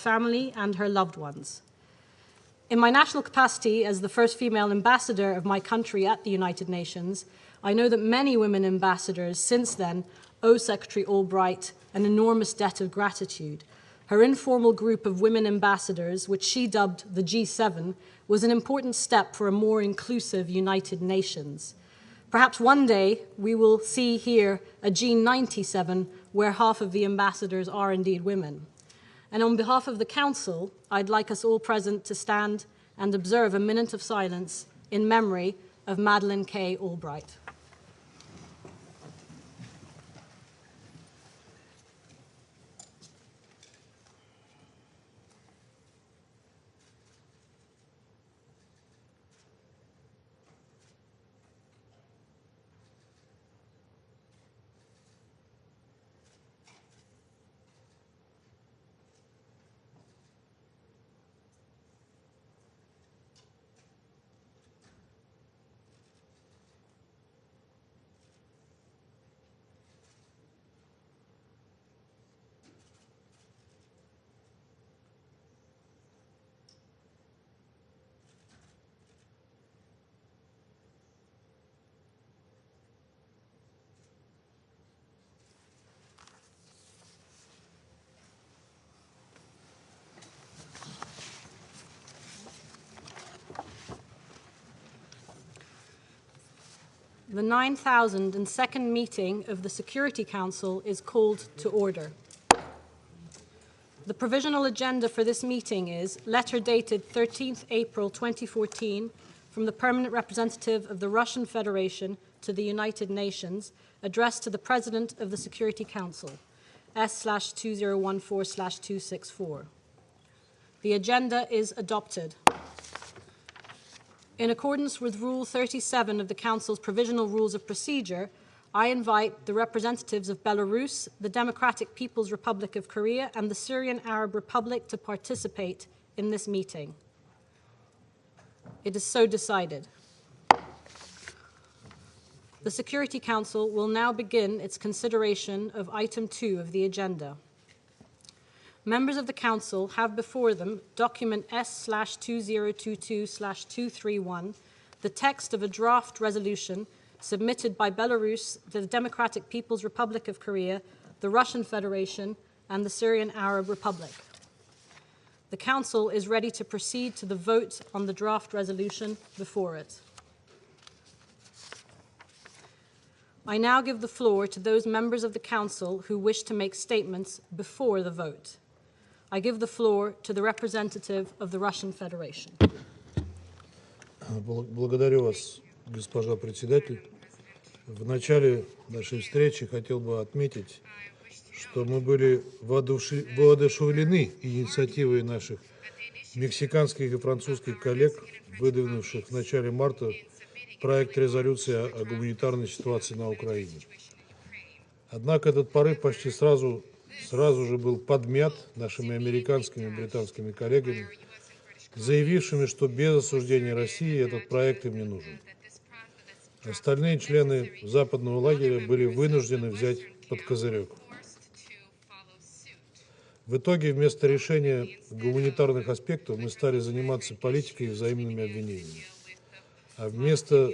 family and her loved ones. In my national capacity as the first female ambassador of my country at the United Nations, I know that many women ambassadors since then owe Secretary Albright an enormous debt of gratitude. Her informal group of women ambassadors, which she dubbed the G7, was an important step for a more inclusive United Nations. Perhaps one day we will see here a G97 where half of the ambassadors are indeed women. And on behalf of the Council, I'd like us all present to stand and observe a minute of silence in memory of Madeleine K. Albright. The 9,002nd meeting of the Security Council is called to order. The provisional agenda for this meeting is letter dated 13th April 2014 from the Permanent Representative of the Russian Federation to the United Nations, addressed to the President of the Security Council, S/2014/264. The agenda is adopted. In accordance with Rule 37 of the Council's Provisional Rules of Procedure, I invite the representatives of Belarus, the Democratic People's Republic of Korea, and the Syrian Arab Republic to participate in this meeting. It is so decided. The Security Council will now begin its consideration of Item 2 of the agenda. Members of the Council have before them document S/2022/231, the text of a draft resolution submitted by Belarus, the Democratic People's Republic of Korea, the Russian Federation, and the Syrian Arab Republic. The Council is ready to proceed to the vote on the draft resolution before it. I now give the floor to those members of the Council who wish to make statements before the vote. I give the floor to the representative of the Russian Federation. Благодарю вас, госпожа председатель. В начале нашей встречи хотел бы отметить, что мы были воодушевлены инициативой наших мексиканских и французских коллег, выдвинувших в начале марта проект резолюции о гуманитарной ситуации на Украине. Однако этот порыв почти сразу же был подмят нашими американскими и британскими коллегами, заявившими, что без осуждения России этот проект им не нужен. Остальные члены западного лагеря были вынуждены взять под козырек. В итоге вместо решения гуманитарных аспектов мы стали заниматься политикой и взаимными обвинениями. А вместо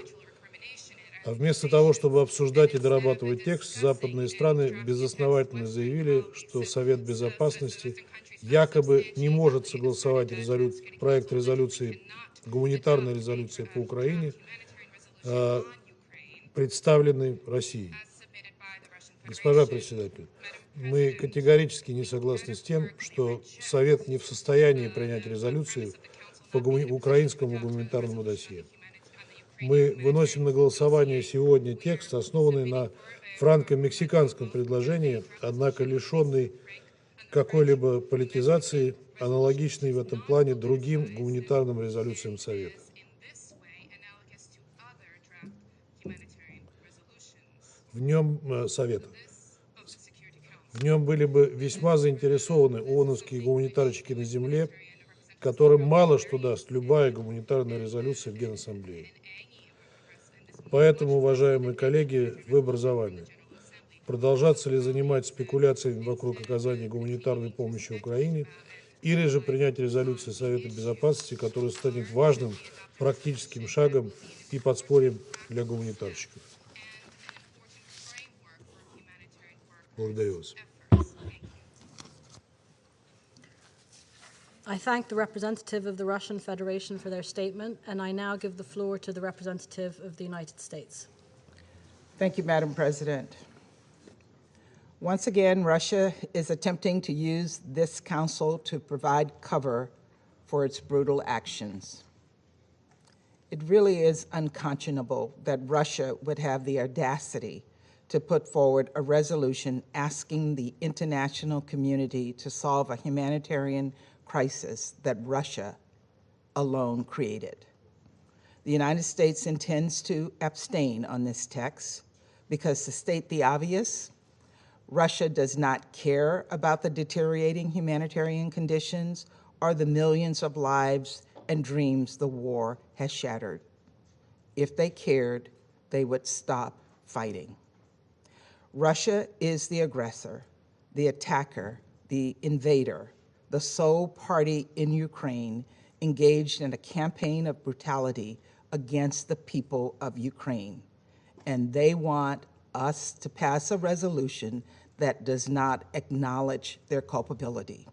того, чтобы обсуждать и дорабатывать текст, западные страны безосновательно заявили, что Совет Безопасности якобы не может согласовать проект резолюции, гуманитарной резолюции по Украине, представленный Россией. Госпожа председатель, мы категорически не согласны с тем, что Совет не в состоянии принять резолюцию по украинскому гуманитарному досье. Мы выносим на голосование сегодня текст, основанный на франко-мексиканском предложении, однако лишенный какой-либо политизации, аналогичной в этом плане другим гуманитарным резолюциям Совета. В нем были бы весьма заинтересованы ООНовские гуманитарщики на земле, которым мало что даст любая гуманитарная резолюция в Генассамблее. Поэтому, уважаемые коллеги, выбор за вами. Продолжаться ли занимать спекуляциями вокруг оказания гуманитарной помощи Украине или же принять резолюцию Совета Безопасности, которая станет важным практическим шагом и подспорьем для гуманитарщиков. Благодарю вас. I thank the representative of the Russian Federation for their statement, and I now give the floor to the representative of the United States. Thank you, Madam President. Once again, Russia is attempting to use this council to provide cover for its brutal actions. It really is unconscionable that Russia would have the audacity to put forward a resolution asking the international community to solve a humanitarian crisis that Russia alone created. The United States intends to abstain on this text because, to state the obvious, Russia does not care about the deteriorating humanitarian conditions or the millions of lives and dreams the war has shattered. If they cared, they would stop fighting. Russia is the aggressor, the attacker, the invader, the sole party in Ukraine engaged in a campaign of brutality against the people of Ukraine. And they want us to pass a resolution that does not acknowledge their culpability.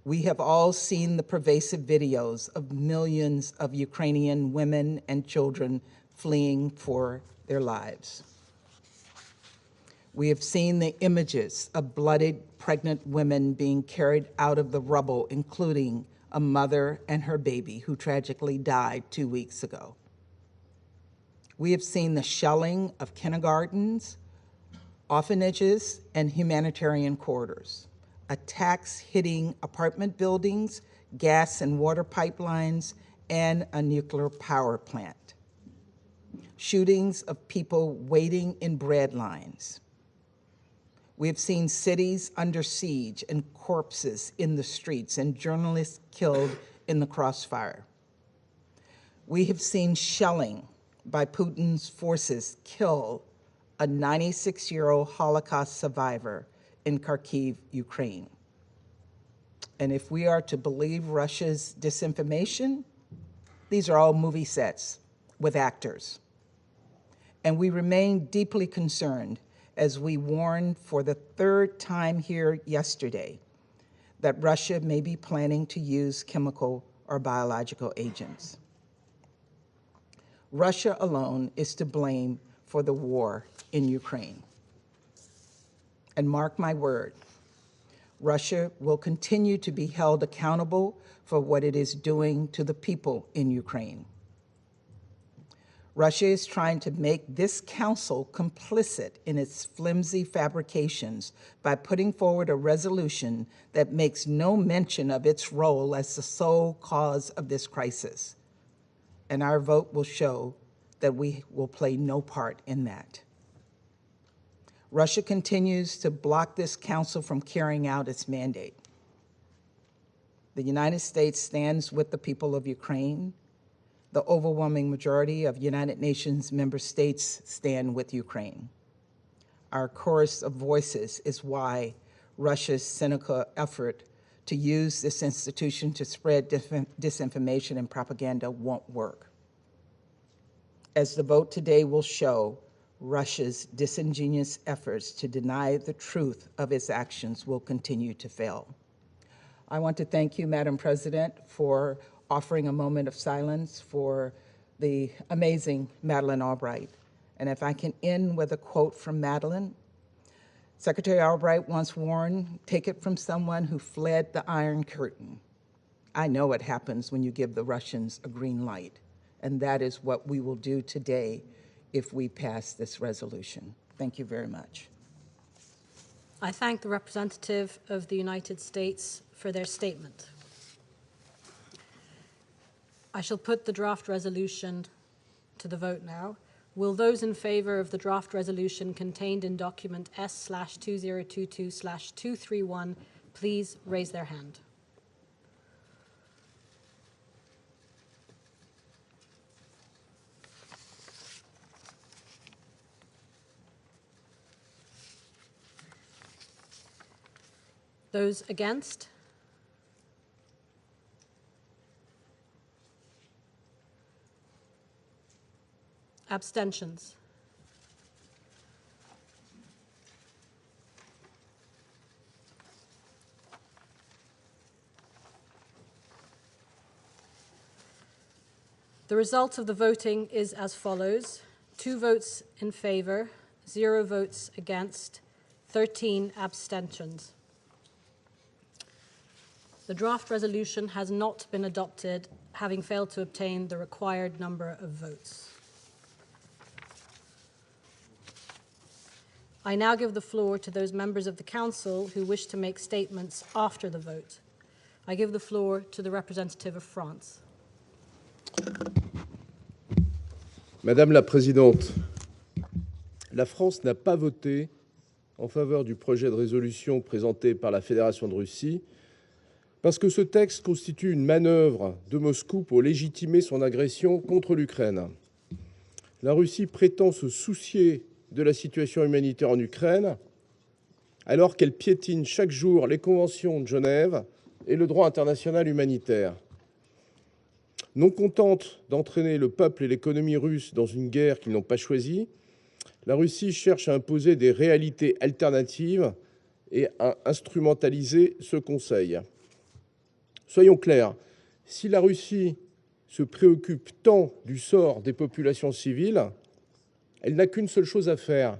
We have all seen the pervasive videos of millions of Ukrainian women and children fleeing for their lives. We have seen the images of bloodied pregnant women being carried out of the rubble, including a mother and her baby who tragically died 2 weeks ago. We have seen the shelling of kindergartens, orphanages, and humanitarian corridors, attacks hitting apartment buildings, gas and water pipelines, and a nuclear power plant, shootings of people waiting in bread lines. We have seen cities under siege and corpses in the streets and journalists killed in the crossfire. We have seen shelling by Putin's forces kill a 96-year-old Holocaust survivor in Kharkiv, Ukraine. And if we are to believe Russia's disinformation, these are all movie sets with actors. And we remain deeply concerned as we warned for the third time here yesterday that Russia may be planning to use chemical or biological agents. Russia alone is to blame for the war in Ukraine. And mark my word, Russia will continue to be held accountable for what it is doing to the people in Ukraine. Russia is trying to make this council complicit in its flimsy fabrications by putting forward a resolution that makes no mention of its role as the sole cause of this crisis. And our vote will show that we will play no part in that. Russia continues to block this council from carrying out its mandate. The United States stands with the people of Ukraine. The overwhelming majority of United Nations member states stand with Ukraine. Our chorus of voices is why Russia's cynical effort to use this institution to spread disinformation and propaganda won't work. As the vote today will show, Russia's disingenuous efforts to deny the truth of its actions will continue to fail. I want to thank you, Madam President, for offering a moment of silence for the amazing Madeleine Albright. And if I can end with a quote from Madeleine, Secretary Albright once warned, "Take it from someone who fled the Iron Curtain. I know what happens when you give the Russians a green light." And that is what we will do today if we pass this resolution. Thank you very much. I thank the representative of the United States for their statement. I shall put the draft resolution to the vote now. Will those in favor of the draft resolution contained in document S/2022/231 please raise their hand? Those against? Abstentions. The result of the voting is as follows: 2 votes in favor, 0 votes against, 13 abstentions. The draft resolution has not been adopted, having failed to obtain the required number of votes. I now give the floor to those members of the Council who wish to make statements after the vote. I give the floor to the representative of France. Madame la Présidente, la France n'a pas voté en faveur du projet de résolution présenté par la Fédération de Russie parce que ce texte constitue une manœuvre de Moscou pour légitimer son agression contre l'Ukraine. La Russie prétend se soucier de la situation humanitaire en Ukraine alors qu'elle piétine chaque jour les conventions de Genève et le droit international humanitaire. Non contente d'entraîner le peuple et l'économie russe dans une guerre qu'ils n'ont pas choisie, la Russie cherche à imposer des réalités alternatives et à instrumentaliser ce Conseil. Soyons clairs, si la Russie se préoccupe tant du sort des populations civiles, elle n'a qu'une seule chose à faire: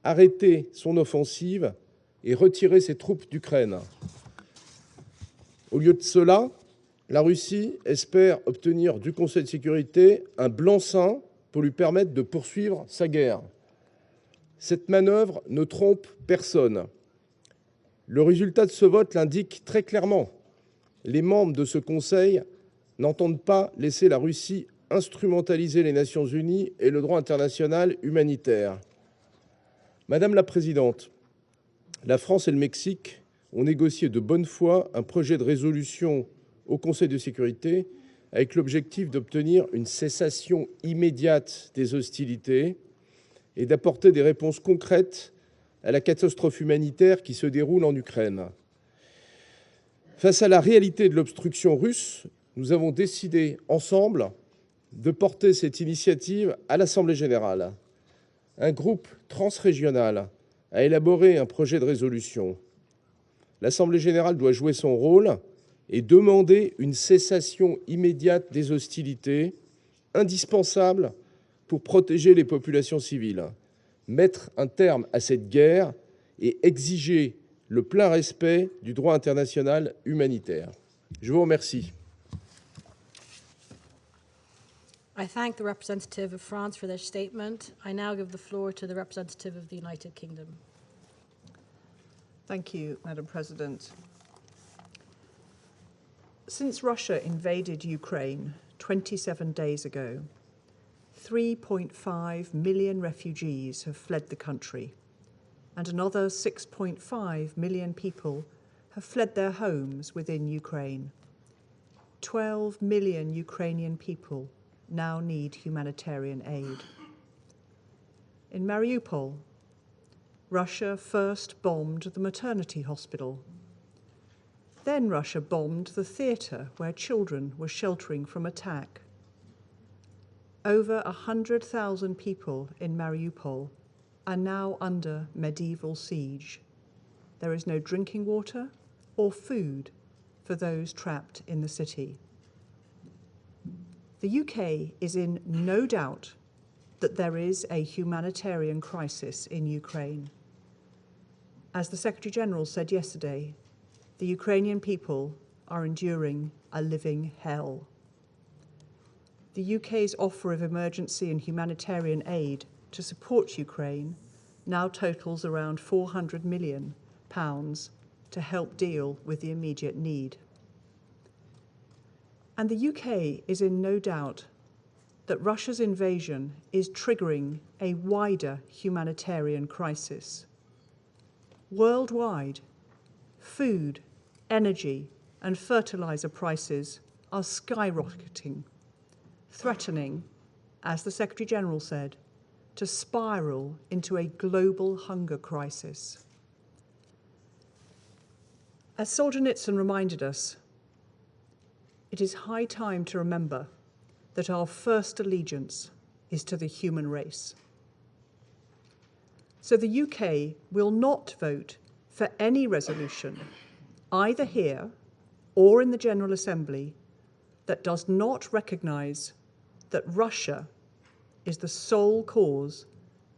arrêter son offensive et retirer ses troupes d'Ukraine. Au lieu de cela, la Russie espère obtenir du Conseil de sécurité un blanc-seing pour lui permettre de poursuivre sa guerre. Cette manœuvre ne trompe personne. Le résultat de ce vote l'indique très clairement. Les membres de ce Conseil n'entendent pas laisser la Russie instrumentaliser les Nations unies et le droit international humanitaire. Madame la Présidente, la France et le Mexique ont négocié de bonne foi un projet de résolution au Conseil de sécurité avec l'objectif d'obtenir une cessation immédiate des hostilités et d'apporter des réponses concrètes à la catastrophe humanitaire qui se déroule en Ukraine. Face à la réalité de l'obstruction russe, nous avons décidé ensemble de porter cette initiative à l'Assemblée générale. Un groupe transrégional a élaboré un projet de résolution. L'Assemblée générale doit jouer son rôle et demander une cessation immédiate des hostilités, indispensable pour protéger les populations civiles, mettre un terme à cette guerre et exiger le plein respect du droit international humanitaire. Je vous remercie. I thank the representative of France for their statement. I now give the floor to the representative of the United Kingdom. Thank you, Madam President. Since Russia invaded Ukraine 27 days ago, 3.5 million refugees have fled the country, and another 6.5 million people have fled their homes within Ukraine. 12 million Ukrainian people now need humanitarian aid. In Mariupol, Russia first bombed the maternity hospital. Then Russia bombed the theatre where children were sheltering from attack. Over 100,000 people in Mariupol are now under medieval siege. There is no drinking water or food for those trapped in the city. The UK is in no doubt that there is a humanitarian crisis in Ukraine. As the Secretary-General said yesterday, the Ukrainian people are enduring a living hell. The UK's offer of emergency and humanitarian aid to support Ukraine now totals around £400 million to help deal with the immediate need. And the UK is in no doubt that Russia's invasion is triggering a wider humanitarian crisis. Worldwide, food, energy, and fertilizer prices are skyrocketing, threatening, as the Secretary-General said, to spiral into a global hunger crisis. As Solzhenitsyn reminded us, it is high time to remember that our first allegiance is to the human race. So the UK will not vote for any resolution, either here or in the General Assembly, that does not recognise that Russia is the sole cause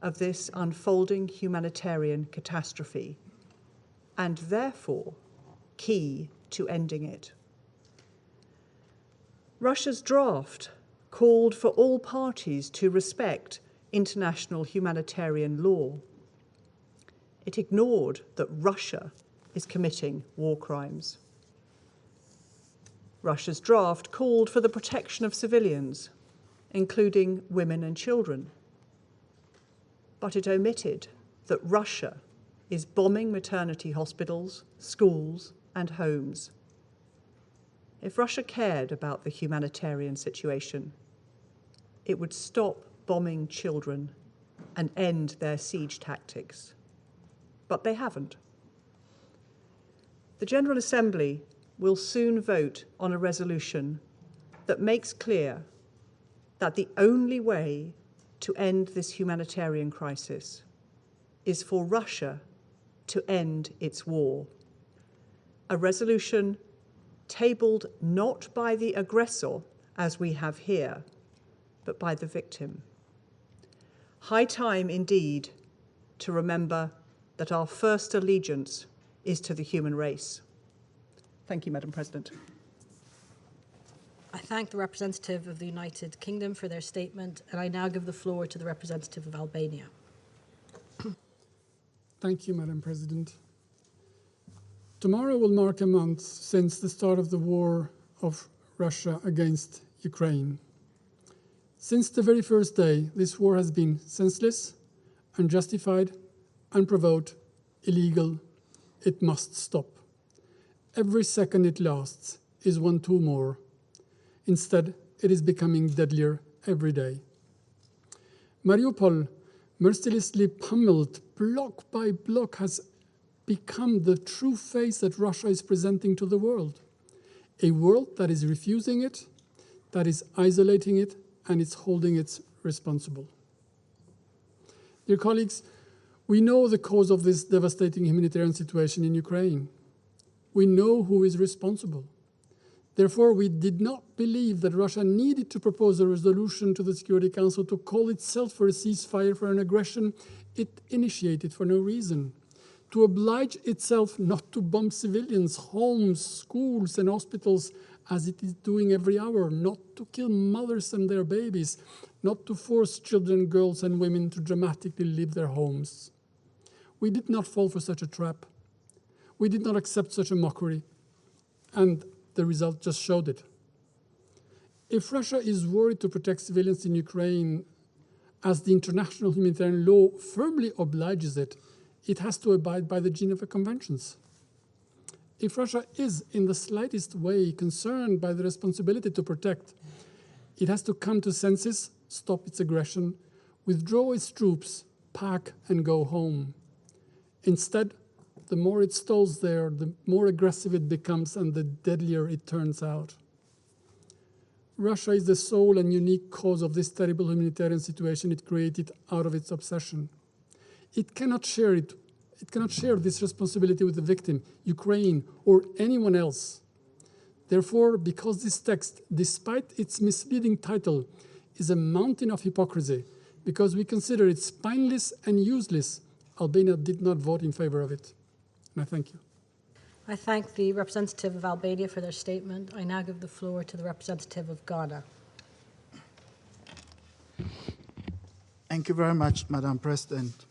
of this unfolding humanitarian catastrophe, and therefore key to ending it. Russia's draft called for all parties to respect international humanitarian law. It ignored that Russia is committing war crimes. Russia's draft called for the protection of civilians, including women and children. But it omitted that Russia is bombing maternity hospitals, schools, and homes. If Russia cared about the humanitarian situation, it would stop bombing children and end their siege tactics. But they haven't. The General Assembly will soon vote on a resolution that makes clear that the only way to end this humanitarian crisis is for Russia to end its war. A resolution tabled not by the aggressor, as we have here, but by the victim. High time indeed to remember that our first allegiance is to the human race. Thank you, Madam President. I thank the representative of the United Kingdom for their statement, and I now give the floor to the representative of Albania. Thank you, Madam President. Tomorrow will mark a month since the start of the war of Russia against Ukraine. Since the very first day, this war has been senseless, unjustified, unprovoked, illegal. It must stop. Every second it lasts is one too more. Instead, it is becoming deadlier every day. Mariupol, mercilessly pummeled block by block, has become the true face that Russia is presenting to the world. A world that is refusing it, that is isolating it, and is holding it responsible. Dear colleagues, we know the cause of this devastating humanitarian situation in Ukraine. We know who is responsible. Therefore, we did not believe that Russia needed to propose a resolution to the Security Council to call itself for a ceasefire for an aggression it initiated for no reason, to oblige itself not to bomb civilians, homes, schools, and hospitals as it is doing every hour, not to kill mothers and their babies, not to force children, girls, and women to dramatically leave their homes. We did not fall for such a trap. We did not accept such a mockery, and the result just showed it. If Russia is worried to protect civilians in Ukraine, as the international humanitarian law firmly obliges it, it has to abide by the Geneva Conventions. If Russia is in the slightest way concerned by the responsibility to protect, it has to come to senses, stop its aggression, withdraw its troops, pack and go home. Instead, the more it stalls there, the more aggressive it becomes and the deadlier it turns out. Russia is the sole and unique cause of this terrible humanitarian situation it created out of its obsession. It cannot share this responsibility with the victim, Ukraine, or anyone else. Therefore, because this text, despite its misleading title, is a mountain of hypocrisy, because we consider it spineless and useless, Albania did not vote in favor of it. And I thank you. I thank the representative of Albania for their statement. I now give the floor to the representative of Ghana. Thank you very much, Madam President.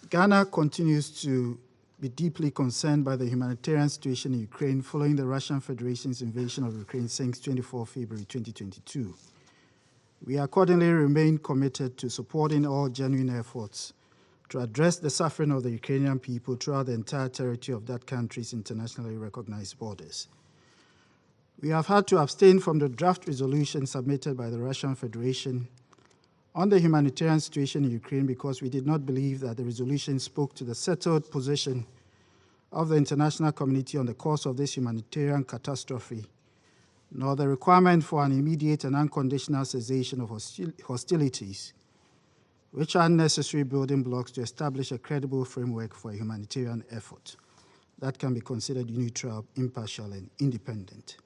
Ghana continues to be deeply concerned by the humanitarian situation in Ukraine following the Russian Federation's invasion of Ukraine since 24 February 2022. We accordingly remain committed to supporting all genuine efforts to address the suffering of the Ukrainian people throughout the entire territory of that country's internationally recognized borders. We have had to abstain from the draft resolution submitted by the Russian Federation on the humanitarian situation in Ukraine because we did not believe that the resolution spoke to the settled position of the international community on the cause of this humanitarian catastrophe nor the requirement for an immediate and unconditional cessation of hostilities, which are necessary building blocks to establish a credible framework for a humanitarian effort that can be considered neutral, impartial, and independent.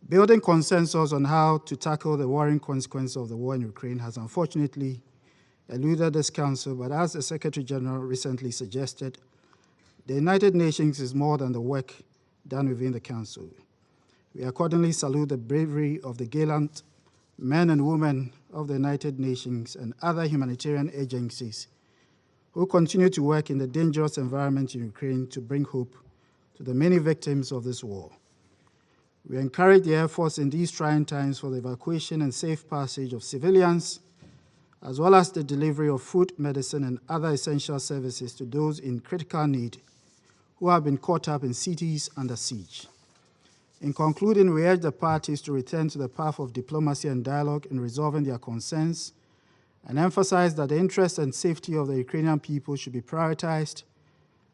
Building consensus on how to tackle the worrying consequences of the war in Ukraine has unfortunately eluded this Council, but as the Secretary General recently suggested, the United Nations is more than the work done within the Council. We accordingly salute the bravery of the gallant men and women of the United Nations and other humanitarian agencies who continue to work in the dangerous environment in Ukraine to bring hope to the many victims of this war. We encourage the efforts in these trying times for the evacuation and safe passage of civilians, as well as the delivery of food, medicine, and other essential services to those in critical need who have been caught up in cities under siege. In concluding, we urge the parties to return to the path of diplomacy and dialogue in resolving their concerns and emphasize that the interests and safety of the Ukrainian people should be prioritized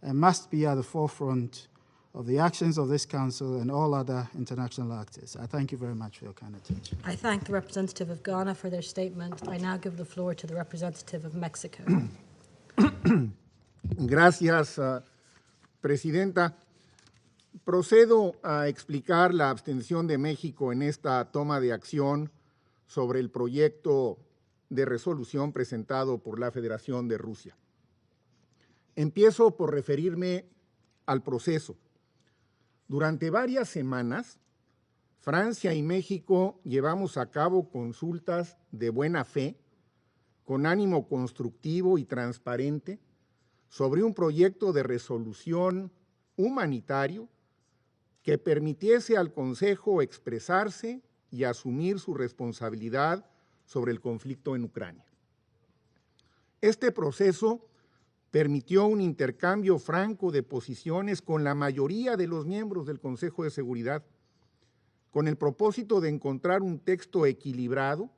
and must be at the forefront of the actions of this Council and all other international actors. I thank you very much for your kind attention. I thank the representative of Ghana for their statement. I now give the floor to the representative of Mexico. Gracias, Presidenta. Procedo a explicar la abstención de México en esta toma de acción sobre el proyecto de resolución presentado por la Federación de Rusia. Empiezo por referirme al proceso. Durante varias semanas, Francia y México llevamos a cabo consultas de buena fe, con ánimo constructivo y transparente, sobre un proyecto de resolución humanitario que permitiese al Consejo expresarse y asumir su responsabilidad sobre el conflicto en Ucrania. Este proceso permitió un intercambio franco de posiciones con la mayoría de los miembros del Consejo de Seguridad, con el propósito de encontrar un texto equilibrado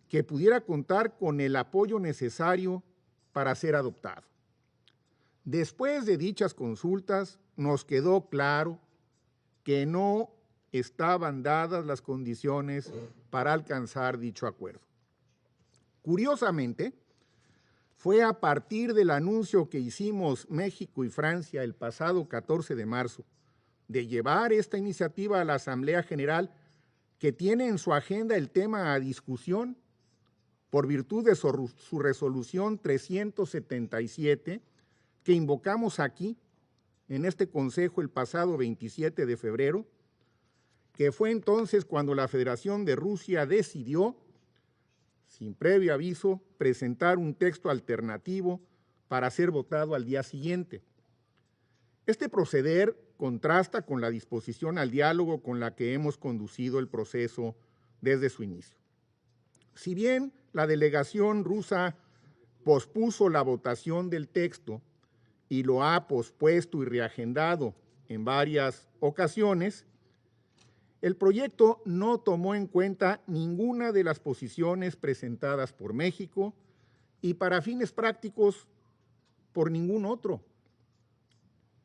que pudiera contar con el apoyo necesario para ser adoptado. Después de dichas consultas, nos quedó claro que no estaban dadas las condiciones para alcanzar dicho acuerdo. Curiosamente, fue a partir del anuncio que hicimos México y Francia el pasado 14 de marzo de llevar esta iniciativa a la Asamblea General, que tiene en su agenda el tema a discusión por virtud de su resolución 377, que invocamos aquí en este Consejo el pasado 27 de febrero, que fue entonces cuando la Federación de Rusia decidió, sin previo aviso, presentar un texto alternativo para ser votado al día siguiente. Este proceder contrasta con la disposición al diálogo con la que hemos conducido el proceso desde su inicio. Si bien la delegación rusa pospuso la votación del texto y lo ha pospuesto y reagendado en varias ocasiones, el proyecto no tomó en cuenta ninguna de las posiciones presentadas por México y, para fines prácticos, por ningún otro,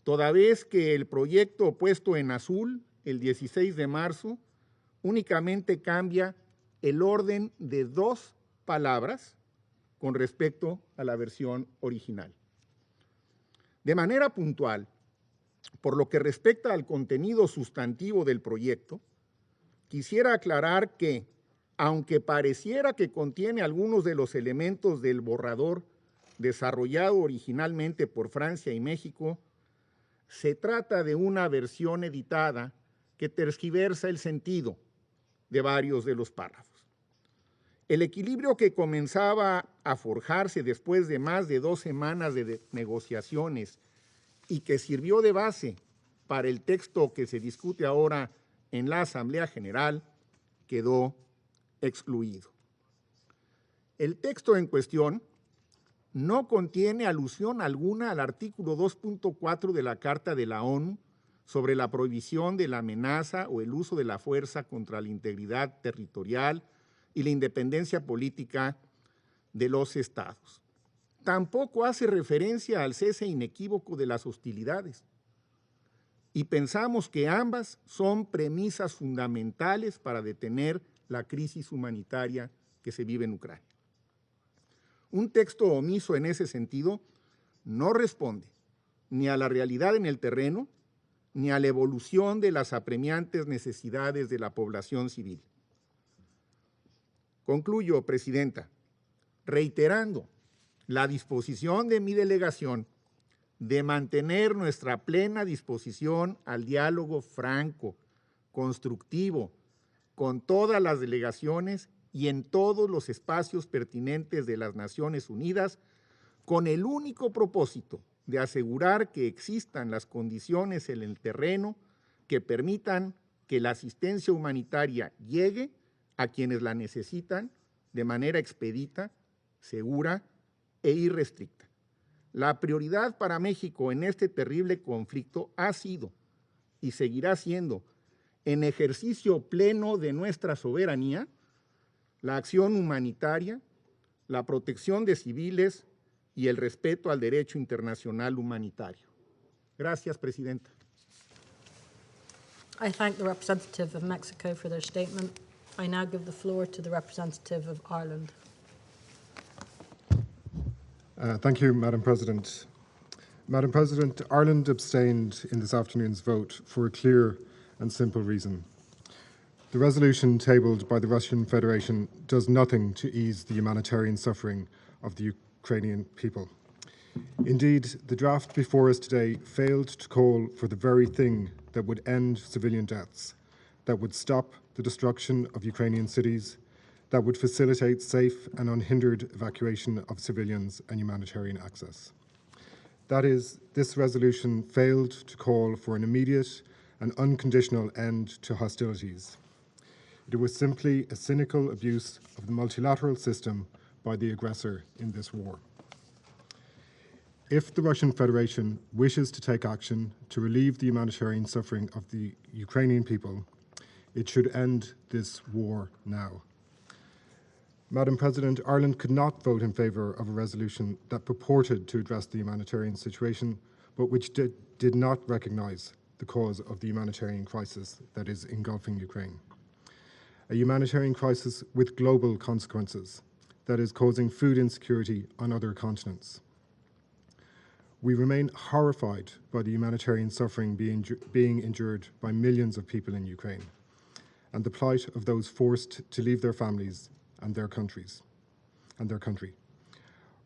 toda vez que el proyecto puesto en azul el 16 de marzo únicamente cambia el orden de 2 palabras con respecto a la versión original. De manera puntual, por lo que respecta al contenido sustantivo del proyecto, quisiera aclarar que, aunque pareciera que contiene algunos de los elementos del borrador desarrollado originalmente por Francia y México, se trata de una versión editada que tergiversa el sentido de varios de los párrafos. El equilibrio que comenzaba a forjarse después de más de 2 semanas de negociaciones y que sirvió de base para el texto que se discute ahora en la Asamblea General, quedó excluido. El texto en cuestión no contiene alusión alguna al artículo 2.4 de la Carta de la ONU sobre la prohibición de la amenaza o el uso de la fuerza contra la integridad territorial y la independencia política de los estados. Tampoco hace referencia al cese inequívoco de las hostilidades y pensamos que ambas son premisas fundamentales para detener la crisis humanitaria que se vive en Ucrania. Un texto omiso en ese sentido no responde ni a la realidad en el terreno, ni a la evolución de las apremiantes necesidades de la población civil. Concluyo, Presidenta, reiterando la disposición de mi delegación de mantener nuestra plena disposición al diálogo franco, constructivo, con todas las delegaciones y en todos los espacios pertinentes de las Naciones Unidas, con el único propósito de asegurar que existan las condiciones en el terreno que permitan que la asistencia humanitaria llegue a quienes la necesitan de manera expedita, segura e irrestricta. La prioridad para México en este terrible conflicto ha sido y seguirá siendo, en ejercicio pleno de nuestra soberanía, la acción humanitaria, la protección de civiles y el respeto al derecho internacional humanitario. Gracias, Presidenta. I thank the representative of Mexico for their statement. I now give the floor to the representative of Ireland. Thank you, Madam President. Madam President, Ireland abstained in this afternoon's vote for a clear and simple reason. The resolution tabled by the Russian Federation does nothing to ease the humanitarian suffering of the Ukrainian people. Indeed, the draft before us today failed to call for the very thing that would end civilian deaths, that would stop the destruction of Ukrainian cities, that would facilitate safe and unhindered evacuation of civilians and humanitarian access. That is, this resolution failed to call for an immediate and unconditional end to hostilities. It was simply a cynical abuse of the multilateral system by the aggressor in this war. If the Russian Federation wishes to take action to relieve the humanitarian suffering of the Ukrainian people, it should end this war now. Madam President, Ireland could not vote in favour of a resolution that purported to address the humanitarian situation, but which did not recognise the cause of the humanitarian crisis that is engulfing Ukraine. A humanitarian crisis with global consequences that is causing food insecurity on other continents. We remain horrified by the humanitarian suffering being endured by millions of people in Ukraine and the plight of those forced to leave their families and their countries and their country.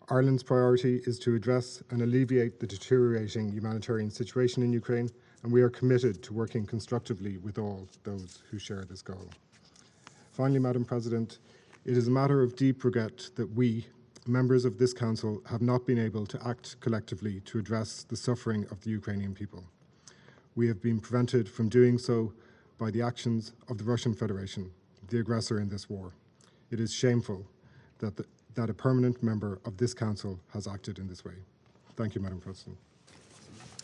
Ireland's priority is to address and alleviate the deteriorating humanitarian situation in Ukraine, and we are committed to working constructively with all those who share this goal. Finally, Madam President, it is a matter of deep regret that we, members of this Council, have not been able to act collectively to address the suffering of the Ukrainian people. We have been prevented from doing so by the actions of the Russian Federation, the aggressor in this war. It is shameful that a permanent member of this Council has acted in this way. Thank you, Madam President.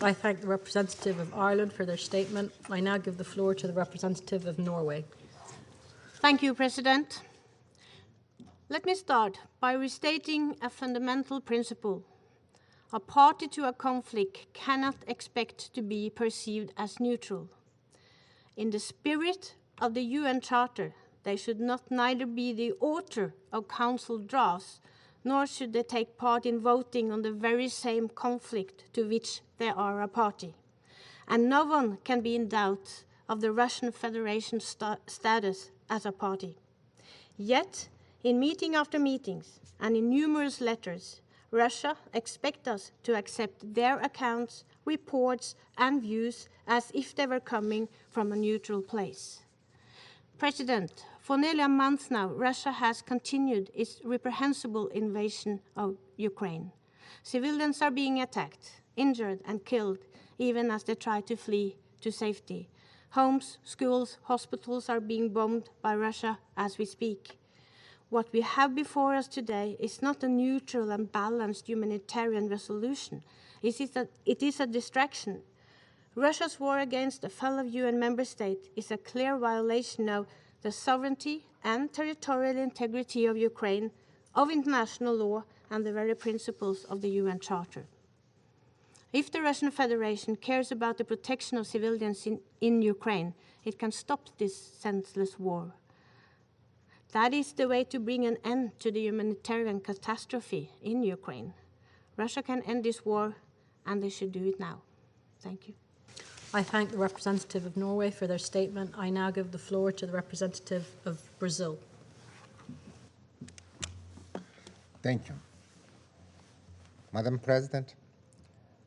I thank the representative of Ireland for their statement. I now give the floor to the representative of Norway. Thank you, President. Let me start by restating a fundamental principle. A party to a conflict cannot expect to be perceived as neutral. In the spirit of the UN Charter, they should not neither be the author of council drafts, nor should they take part in voting on the very same conflict to which they are a party. And no one can be in doubt of the Russian Federation's status as a party. Yet, in meeting after meetings and in numerous letters, Russia expects us to accept their accounts, reports, and views as if they were coming from a neutral place. President, for nearly a month now, Russia has continued its reprehensible invasion of Ukraine. Civilians are being attacked, injured, and killed, even as they try to flee to safety. Homes, schools, hospitals are being bombed by Russia as we speak. What we have before us today is not a neutral and balanced humanitarian resolution. It is a distraction. Russia's war against a fellow UN member state is a clear violation of the sovereignty and territorial integrity of Ukraine, of international law, and the very principles of the UN Charter. If the Russian Federation cares about the protection of civilians in Ukraine, it can stop this senseless war. That is the way to bring an end to the humanitarian catastrophe in Ukraine. Russia can end this war, and they should do it now. Thank you. I thank the representative of Norway for their statement. I now give the floor to the representative of Brazil. Thank you. Madam President,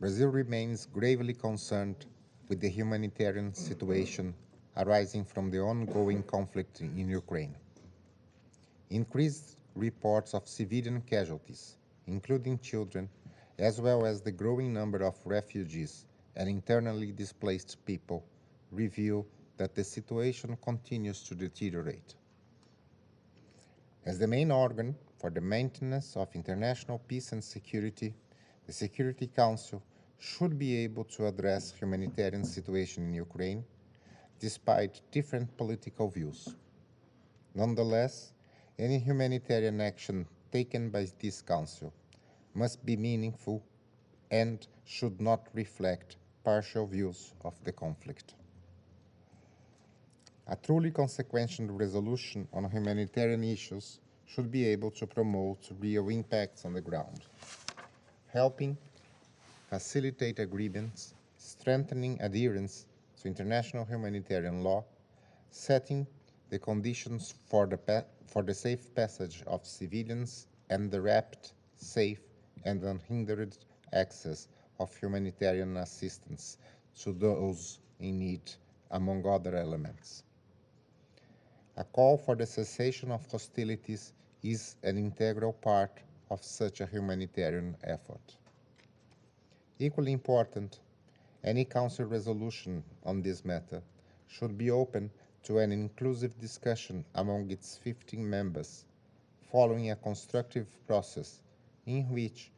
Brazil remains gravely concerned with the humanitarian situation arising from the ongoing conflict in Ukraine. Increased reports of civilian casualties, including children, as well as the growing number of refugees and internally displaced people, reveal that the situation continues to deteriorate. As the main organ for the maintenance of international peace and security, the Security Council should be able to address humanitarian situation in Ukraine, despite different political views. Nonetheless, any humanitarian action taken by this Council must be meaningful and should not reflect partial views of the conflict. A truly consequential resolution on humanitarian issues should be able to promote real impacts on the ground, helping facilitate agreements, strengthening adherence to international humanitarian law, setting the conditions for the safe passage of civilians and the rapid, safe, and unhindered access of humanitarian assistance to those in need, among other elements. A call for the cessation of hostilities is an integral part of such a humanitarian effort. Equally important, any Council resolution on this matter should be open to an inclusive discussion among its 15 members, following a constructive process in which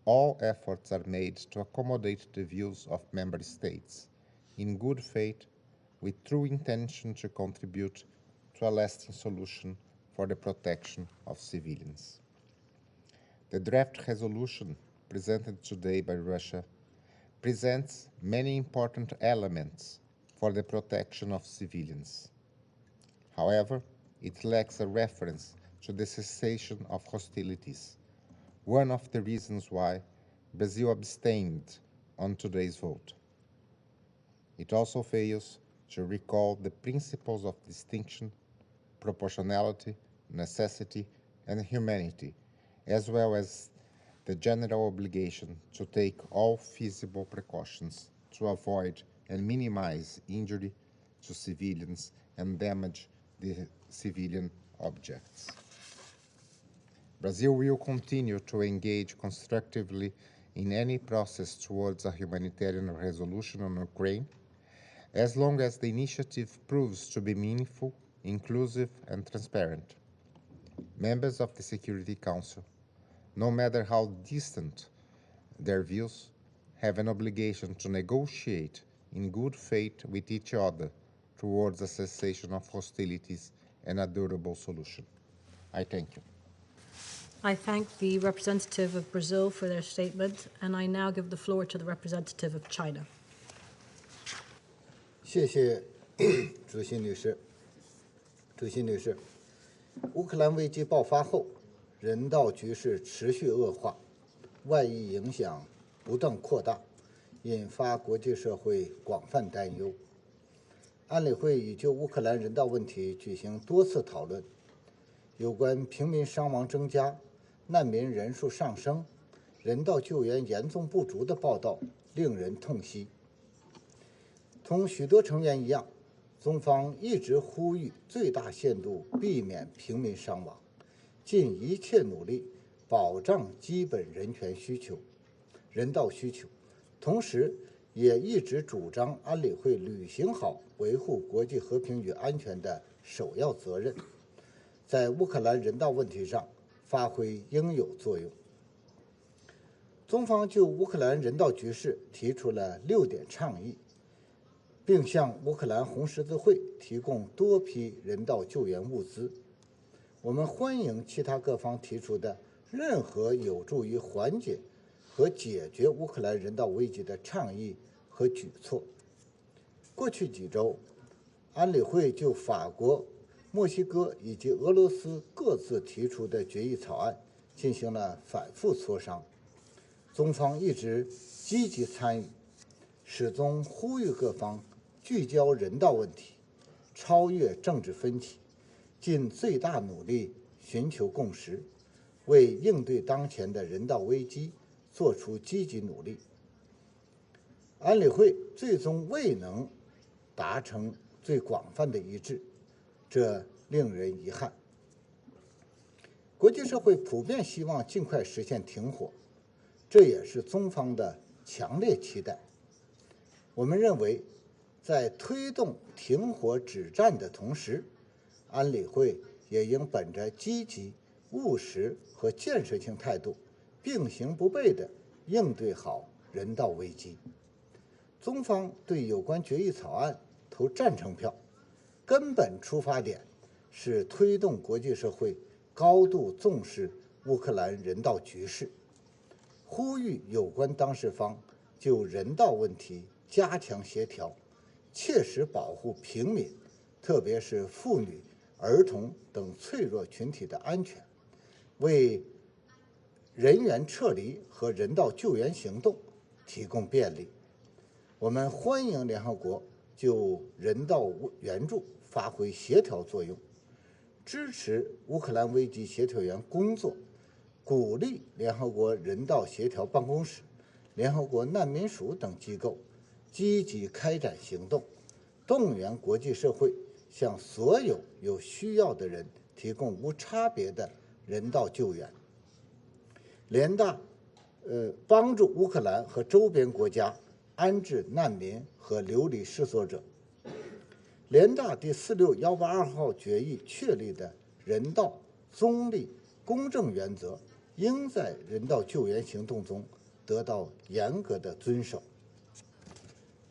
all efforts are made to accommodate the views of member states, in good faith, with true intention to contribute to a lasting solution for the protection of civilians. The draft resolution presented today by Russia presents many important elements for the protection of civilians. However, it lacks a reference to the cessation of hostilities, one of the reasons why Brazil abstained on today's vote. It also fails to recall the principles of distinction, proportionality, necessity, and humanity, as well as the general obligation to take all feasible precautions to avoid and minimize injury to civilians and damage the civilian objects. Brazil will continue to engage constructively in any process towards a humanitarian resolution on Ukraine, as long as the initiative proves to be meaningful, inclusive, and transparent. Members of the Security Council, no matter how distant their views, have an obligation to negotiate in good faith with each other towards a cessation of hostilities and a durable solution. I thank you. I thank the representative of Brazil for their statement, and I now give the floor to the representative of China. 谢谢主席女士。主席女士，乌克兰危机爆发后，人道局势持续恶化，外溢影响不断扩大，引发国际社会广泛担忧。安理会已就乌克兰人道问题举行多次讨论，有关平民伤亡增加、难民人数上升、人道救援严重不足的报道令人痛惜。同许多成员一样，中方一直呼吁最大限度避免平民伤亡，尽一切努力保障基本人权需求、人道需求，同时也一直主张安理会履行好维护国际和平与安全的首要责任，在乌克兰人道问题上发挥应有作用。中方就乌克兰人道局势提出了6点倡议，并向乌克兰红十字会提供多批人道救援物资。我们欢迎其他各方提出的任何有助于缓解和解决乌克兰人道危机的倡议和举措。过去几周，安理会就法国、墨西哥以及俄罗斯各自提出的决议草案进行了反复磋商，中方一直积极参与，始终呼吁各方聚焦人道问题，超越政治分歧，尽最大努力寻求共识，为应对当前的人道危机做出积极努力。安理会最终未能达成最广泛的一致，这令人遗憾。国际社会普遍希望尽快实现停火，这也是中方的强烈期待。我们认为，在推动停火止战的同时，安理会也应本着积极、务实和建设性态度，并行不悖地应对好人道危机。中方对有关决议草案投赞成票，根本出发点是推动国际社会高度重视乌克兰人道局势，呼吁有关当事方就人道问题加强协调，切实保护平民，特别是妇女、儿童等脆弱群体的安全，为人员撤离和人道救援行动提供便利。我们欢迎联合国就人道援助发挥协调作用，支持乌克兰危机协调员工作，鼓励联合国人道协调办公室、联合国难民署等机构积极开展行动，动员国际社会向所有有需要的人提供无差别的人道救援，帮助乌克兰和周边国家安置难民和流离失所者。联大第46182号决议确立的人道、中立、公正原则，应在人道救援行动中得到严格的遵守。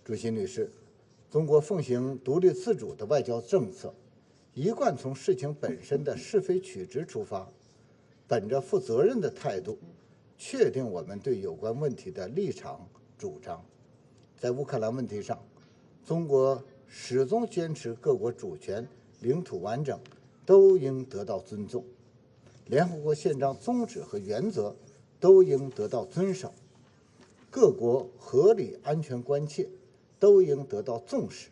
主席女士，中国奉行独立自主的外交政策，一贯从事情本身的是非曲直出发，本着负责任的态度，确定我们对有关问题的立场主张。在乌克兰问题上，中国始终坚持各国主权、领土完整都应得到尊重，联合国宪章宗旨和原则都应得到遵守，各国合理安全关切都应得到重视，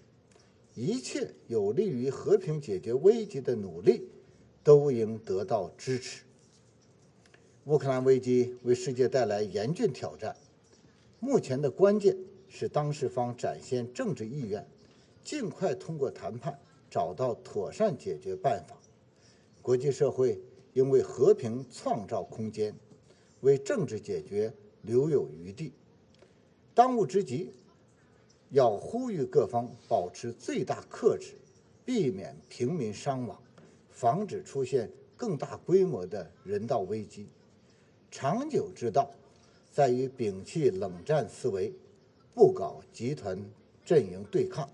一切有利于和平解决危机的努力都应得到支持。乌克兰危机为世界带来严峻挑战，目前的关键是当事方展现政治意愿，尽快通过谈判找到妥善解决办法。国际社会应为和平创造空间，为政治解决留有余地。当务之急，要呼吁各方保持最大克制，避免平民伤亡，防止出现更大规模的人道危机。长久之道在于摒弃冷战思维，不搞集团阵营对抗，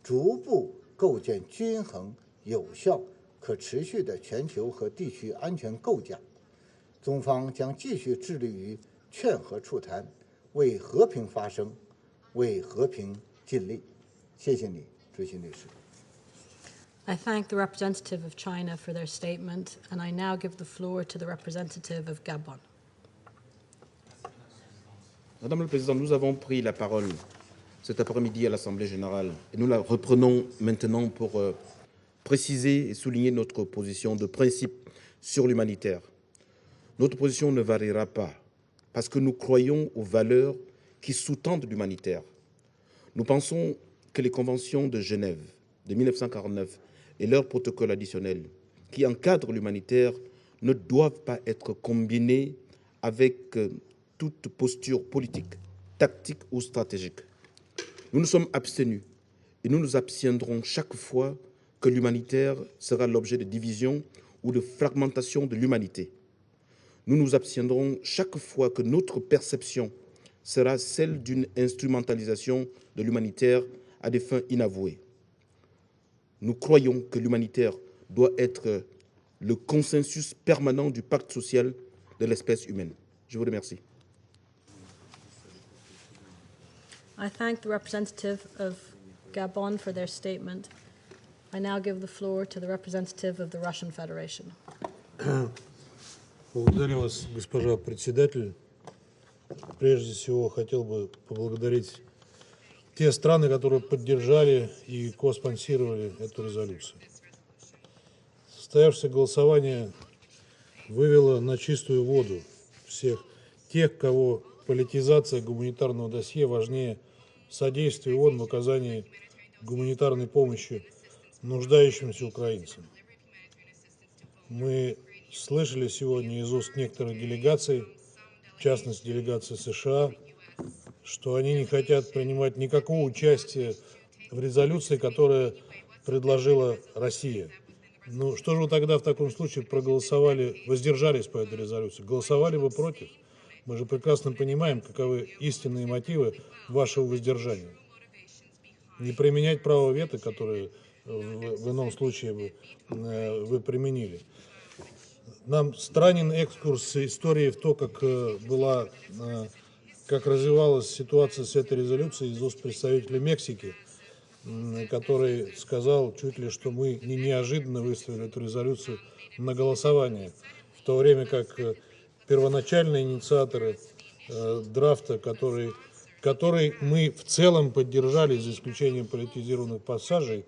逐步构建均衡、有效、可持续的全球和地区安全构架。中方将继续致力于劝和促谈，为和平发声，为和平尽力。谢谢你，主席女士。I thank the representative of China for their statement, and I now give the floor to the representative of Gabon. Madame la Présidente, nous avons pris la parole cet après-midi à l'Assemblée générale et nous la reprenons maintenant pour préciser et souligner notre position de principe sur l'humanitaire. Notre position ne variera pas parce que nous croyons aux valeurs qui sous-tendent l'humanitaire. Nous pensons que les conventions de Genève de 1949 et leur protocole additionnel qui encadrent l'humanitaire ne doivent pas être combinés avec toute posture politique, tactique ou stratégique. Nous nous sommes abstenus et nous nous abstiendrons chaque fois que l'humanitaire sera l'objet de division ou de fragmentation de l'humanité. Nous nous abstiendrons chaque fois que notre perception sera celle d'une instrumentalisation de l'humanitaire à des fins inavouées. Nous croyons que l'humanitaire doit être le consensus permanent du pacte social de l'espèce humaine. Je vous remercie. I thank the representative of Gabon for their statement. I now give the floor to the representative of the Russian Federation. Благодарю вас, госпожа председатель. Прежде всего, хотел бы поблагодарить те страны, которые поддержали и коспонсировали эту резолюцию. Состоявшееся голосование вывело на чистую воду всех тех, кого политизация гуманитарного досье важнее содействия ООН в оказании гуманитарной помощи нуждающимся украинцам. Мы слышали сегодня из уст некоторых делегаций, в частности делегации США, что они не хотят принимать никакого участия в резолюции, которая предложила Россия. Ну что же вы тогда в таком случае проголосовали, воздержались по этой резолюции? Голосовали бы против? Мы же прекрасно понимаем, каковы истинные мотивы вашего воздержания. Не применять право вето, которое в ином случае вы применили. Нам странен экскурс истории в то, как развивалась ситуация с этой резолюцией из уст представителя Мексики, который сказал чуть ли, что мы неожиданно выставили эту резолюцию на голосование, в то время как первоначальные инициаторы драфта, который мы в целом поддержали, за исключением политизированных пассажей,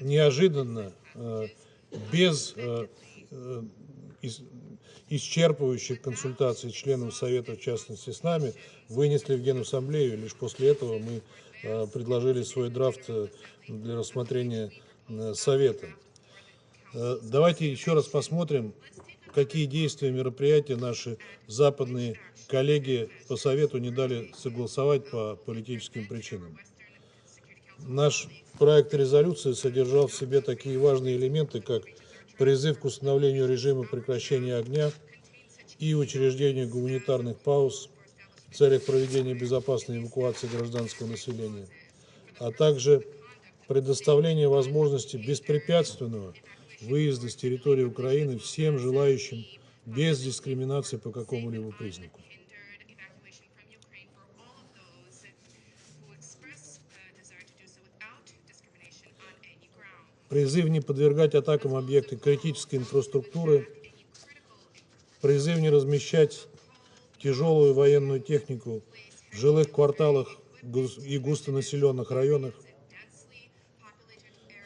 неожиданно, без исчерпывающих консультаций с членов Совета, в частности с нами, вынесли в Генассамблею. Лишь после этого мы предложили свой драфт для рассмотрения Совета. Давайте еще раз посмотрим, какие действия, мероприятия наши западные коллеги по Совету не дали согласовать по политическим причинам. Наш проект резолюции содержал в себе такие важные элементы, как призыв к установлению режима прекращения огня и учреждению гуманитарных пауз в целях проведения безопасной эвакуации гражданского населения, а также предоставление возможности беспрепятственного выезда с территории Украины всем желающим без дискриминации по какому-либо признаку. Призыв не подвергать атакам объекты критической инфраструктуры, призыв не размещать тяжелую военную технику в жилых кварталах и густонаселенных районах,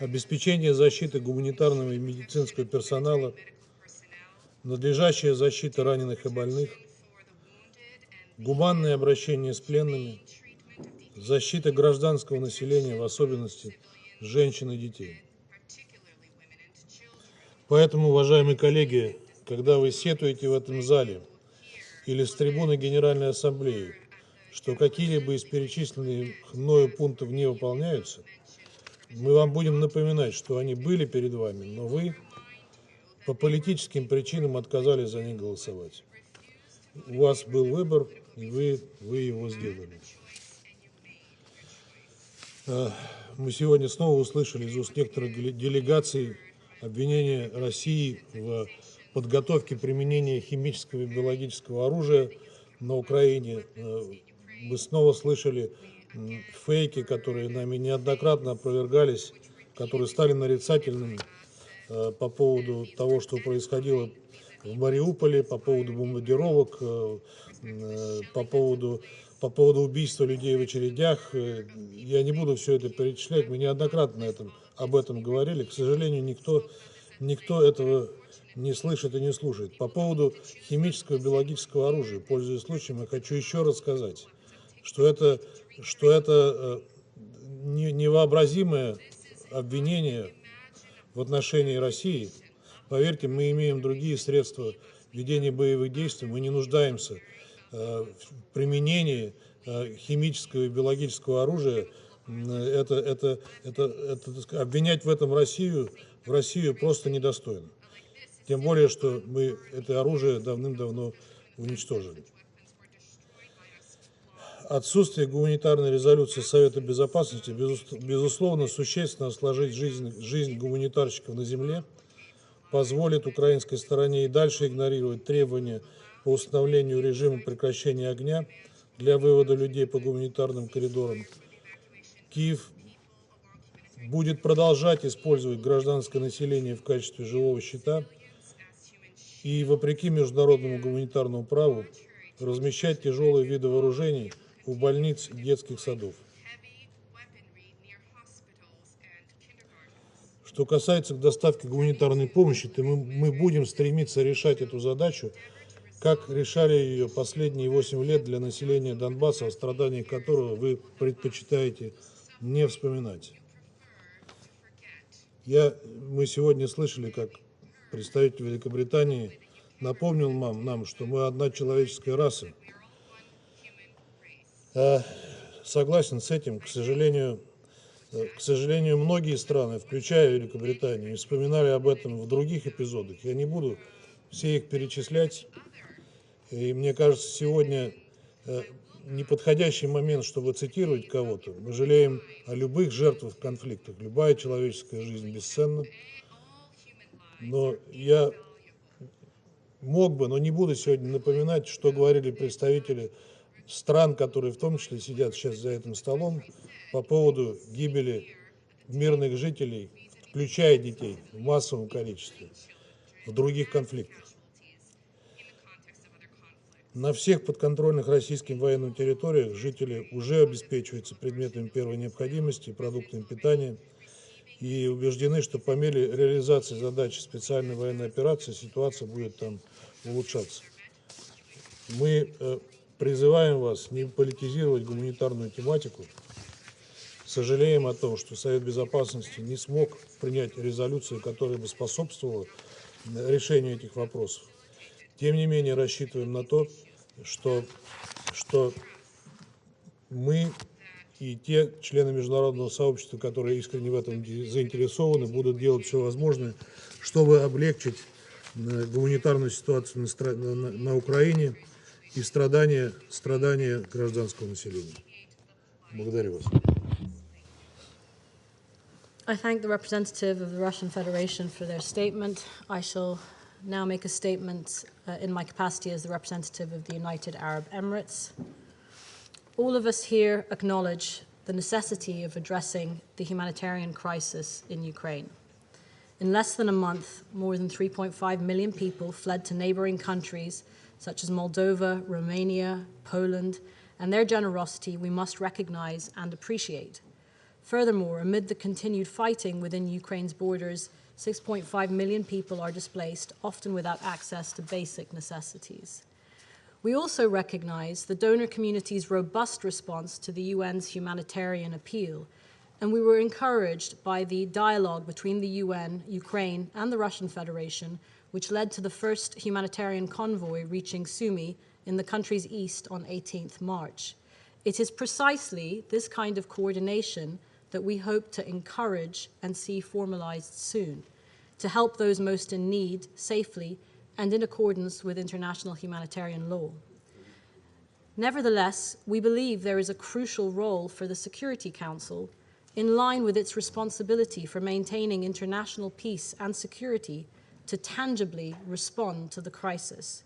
обеспечение защиты гуманитарного и медицинского персонала, надлежащая защита раненых и больных, гуманное обращение с пленными, защита гражданского населения, в особенности женщин и детей. Поэтому, уважаемые коллеги, когда вы сетуете в этом зале или с трибуны Генеральной Ассамблеи, что какие-либо из перечисленных мною пунктов не выполняются, мы вам будем напоминать, что они были перед вами, но вы по политическим причинам отказались за них голосовать. У вас был выбор, и вы его сделали. Мы сегодня снова услышали из уст некоторых делегаций обвинение России в подготовке применения химического и биологического оружия на Украине. Мы снова слышали фейки, которые нами неоднократно опровергались, которые стали нарицательными по поводу того, что происходило в Мариуполе, по поводу бомбардировок, по поводу убийства людей в очередях. Я не буду все это перечислять, мы неоднократно об этом говорили. К сожалению, никто этого не слышит и не слушает. По поводу химического и биологического оружия, пользуясь случаем, я хочу еще раз сказать, что это невообразимое обвинение в отношении России. Поверьте, мы имеем другие средства ведения боевых действий, мы не нуждаемся в применении химического и биологического оружия. Обвинять в этом Россию просто недостойно. Тем более, что мы это оружие давным-давно уничтожили. Отсутствие гуманитарной резолюции Совета Безопасности, безусловно, существенно осложнит жизнь гуманитарщиков на земле, позволит украинской стороне и дальше игнорировать требования по установлению режима прекращения огня, для вывода людей по гуманитарным коридорам. Киев будет продолжать использовать гражданское население в качестве живого щита и, вопреки международному гуманитарному праву, размещать тяжелые виды вооружений у больниц и детских садов. Что касается доставки гуманитарной помощи, то мы будем стремиться решать эту задачу, как решали ее последние 8 лет для населения Донбасса, о страданиях которого вы предпочитаете не вспоминать. Мы сегодня слышали, как представитель Великобритании напомнил нам, что мы одна человеческая раса. Согласен с этим, к сожалению, многие страны, включая Великобританию, вспоминали об этом в других эпизодах. Я не буду все их перечислять. И мне кажется, сегодня неподходящий момент, чтобы цитировать кого-то. Мы жалеем о любых жертвах конфликтов. Любая человеческая жизнь бесценна. Но я мог бы, но не буду сегодня напоминать, что говорили представители стран, которые в том числе сидят сейчас за этим столом, по поводу гибели мирных жителей, включая детей, в массовом количестве, в других конфликтах. На всех подконтрольных российским военным территориях жители уже обеспечиваются предметами первой необходимости и продуктами питания, и убеждены, что по мере реализации задачи специальной военной операции ситуация будет там улучшаться. Мы призываем вас не политизировать гуманитарную тематику. Сожалеем о том, что Совет Безопасности не смог принять резолюцию, которая бы способствовала решению этих вопросов. Тем не менее, рассчитываем на то, что мы и те члены международного сообщества, которые искренне в этом заинтересованы, будут делать все возможное, чтобы облегчить гуманитарную ситуацию на Украине и страдания гражданского населения. Благодарю вас. I thank the representative of the Russian Federation for their statement. I shall now make a statement in my capacity as the representative of the United Arab Emirates. All of us here acknowledge the necessity of addressing the humanitarian crisis in Ukraine. In less than a month, more than 3.5 million people fled to neighboring countries such as Moldova, Romania, Poland, and their generosity we must recognize and appreciate. Furthermore, amid the continued fighting within Ukraine's borders, 6.5 million people are displaced, often without access to basic necessities. We also recognize the donor community's robust response to the UN's humanitarian appeal, and we were encouraged by the dialogue between the UN, Ukraine, and the Russian Federation, which led to the first humanitarian convoy reaching Sumy in the country's east on 18th March. It is precisely this kind of coordination that we hope to encourage and see formalized soon, to help those most in need safely and in accordance with international humanitarian law. Nevertheless, we believe there is a crucial role for the Security Council in line with its responsibility for maintaining international peace and security to tangibly respond to the crisis.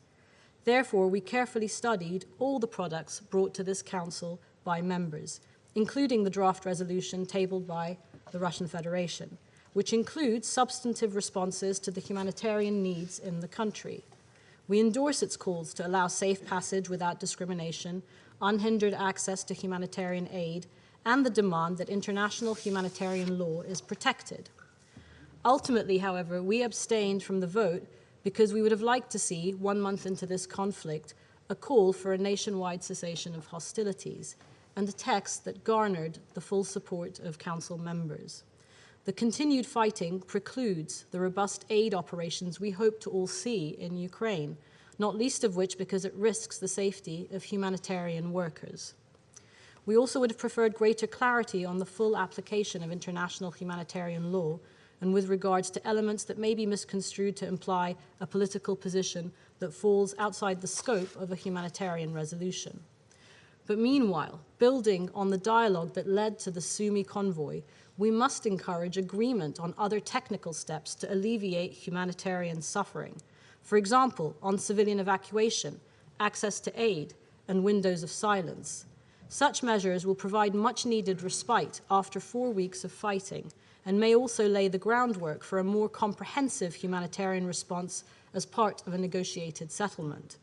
Therefore, we carefully studied all the products brought to this Council by members, including the draft resolution tabled by the Russian Federation, which includes substantive responses to the humanitarian needs in the country. We endorse its calls to allow safe passage without discrimination, unhindered access to humanitarian aid, and the demand that international humanitarian law is protected. Ultimately, however, we abstained from the vote because we would have liked to see, 1 month into this conflict, a call for a nationwide cessation of hostilities, and a text that garnered the full support of Council members. The continued fighting precludes the robust aid operations we hope to all see in Ukraine, not least of which because it risks the safety of humanitarian workers. We also would have preferred greater clarity on the full application of international humanitarian law and with regards to elements that may be misconstrued to imply a political position that falls outside the scope of a humanitarian resolution. But meanwhile, building on the dialogue that led to the Sumy convoy, we must encourage agreement on other technical steps to alleviate humanitarian suffering. For example, on civilian evacuation, access to aid, and windows of silence. Such measures will provide much-needed respite after 4 weeks of fighting and may also lay the groundwork for a more comprehensive humanitarian response as part of a negotiated settlement.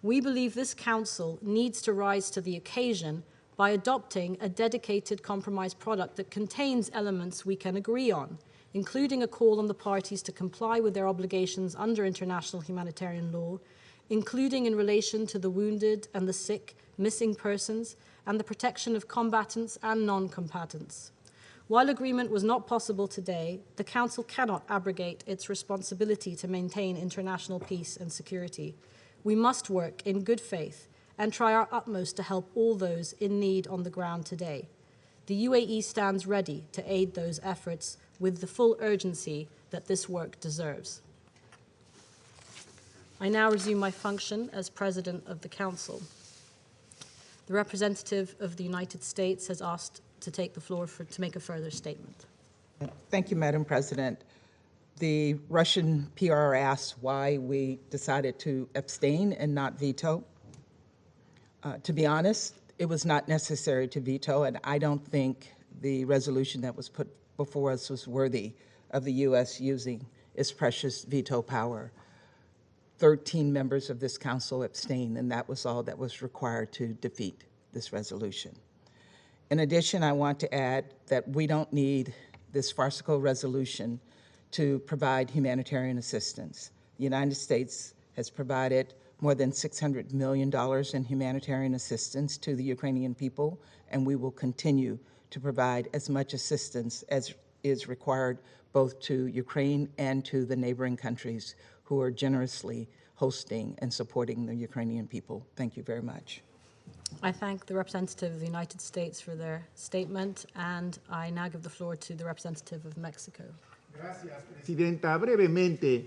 We believe this Council needs to rise to the occasion by adopting a dedicated compromise product that contains elements we can agree on, including a call on the parties to comply with their obligations under international humanitarian law, including in relation to the wounded and the sick, missing persons, and the protection of combatants and non-combatants. While agreement was not possible today, the Council cannot abrogate its responsibility to maintain international peace and security. We must work in good faith and try our utmost to help all those in need on the ground today. The UAE stands ready to aid those efforts with the full urgency that this work deserves. I now resume my function as President of the Council. The representative of the United States has asked to take the floor to make a further statement. Thank you, Madam President. The Russian PR asked why we decided to abstain and not veto. To be honest, it was not necessary to veto, and I don't think the resolution that was put before us was worthy of the U.S. using its precious veto power. 13 members of this Council abstained, and that was all that was required to defeat this resolution. In addition, I want to add that we don't need this farcical resolution to provide humanitarian assistance. The United States has provided more than $600 million in humanitarian assistance to the Ukrainian people, and we will continue to provide as much assistance as is required both to Ukraine and to the neighboring countries who are generously hosting and supporting the Ukrainian people. Thank you very much. I thank the representative of the United States for their statement, and I now give the floor to the representative of Mexico. Gracias, Presidenta. Brevemente,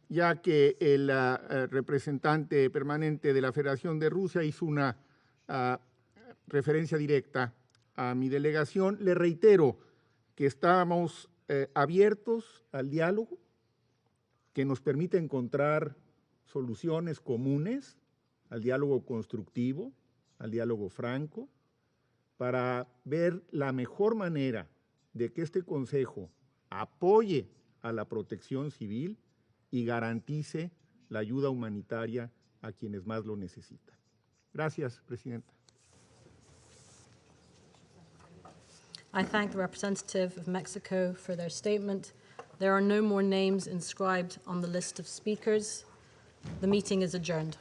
ya que el representante permanente de la Federación de Rusia hizo una referencia directa a mi delegación, le reitero que estamos abiertos al diálogo que nos permite encontrar soluciones comunes, al diálogo constructivo, al diálogo franco, para ver la mejor manera de que este Consejo apoye a la protección civil y garantice la ayuda humanitaria a quienes más lo necesitan. Gracias, Presidenta. I thank the representative of Mexico for their statement. There are no more names inscribed on the list of speakers. The meeting is adjourned.